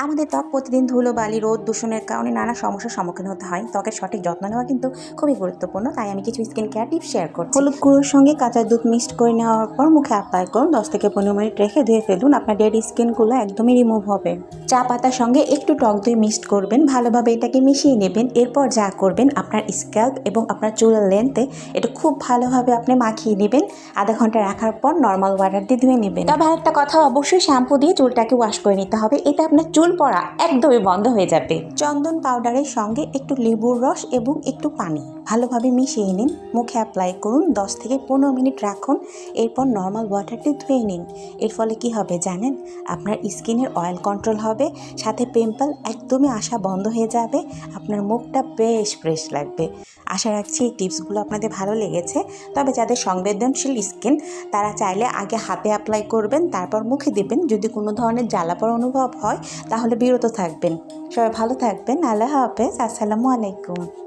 আমাদের ত্বক প্রতিদিন ধুলোবালি, রোদ, দূষণের কারণে নানা সমস্যার সম্মুখীন হতে হয়। ত্বকের সঠিক যত্ন নেওয়া কিন্তু খুবই গুরুত্বপূর্ণ। তাই আমি কিছু স্কিন কেয়ার টিপস শেয়ার করছি। হলুদ গুঁড়োর সঙ্গে কাঁচা দুধ মিক্সড করে নেওয়ার পর মুখে অ্যাপ্লাই করুন। 10 থেকে 15 মিনিট রেখে ধুয়ে ফেলুন। আপনার ডেড স্কিনগুলো একদমই রিমুভ হবে। চা পাতার সঙ্গে একটু টক দই মিক্সড করবেন, ভালোভাবে এটাকে মিশিয়ে নেবেন। এরপর যা করবেন, আপনার স্ক্যাল্প এবং আপনার চুলের লেন্থে এটা খুব ভালোভাবে আপনি মাখিয়ে নেবেন। আধা ঘন্টা রাখার পর নর্মাল ওয়াটার দিয়ে ধুয়ে নেবেন। তবে আরেকটা কথা, অবশ্যই শ্যাম্পু দিয়ে চুলটাকে ওয়াশ করে নিতে হবে। এতে আপনার চুল পড়া একদমই বন্ধ হয়ে যাবে। চন্দন পাউডারের সঙ্গে একটু লেবুর রস এবং একটু পানি ভালোভাবে মিশিয়ে নিন। মুখে অ্যাপ্লাই করুন, 10 থেকে 15 মিনিট রাখুন। এরপর নর্মাল ওয়াটার দিয়ে ধুয়ে নিন। এর ফলে কি হবে জানেন? আপনার স্কিনের অয়েল কন্ট্রোল হবে, সাথে পিম্পল একদমই আসা বন্ধ হয়ে যাবে। আপনার মুখটা বেশ ফ্রেশ লাগবে। আশা রাখছি এই টিপসগুলো আপনাদের ভালো লেগেছে। তবে যাদের সংবেদনশীল স্কিন তারা চাইলে আগে হাতে অ্যাপ্লাই করবেন, তারপর মুখে দিবেন। যদি কোনো ধরনের জ্বালাপড়া অনুভব হয় তাহলে বিরত থাকবেন। সবাই ভালো থাকবেন। আল্লাহ হাফেজ। আসসালামু আলাইকুম।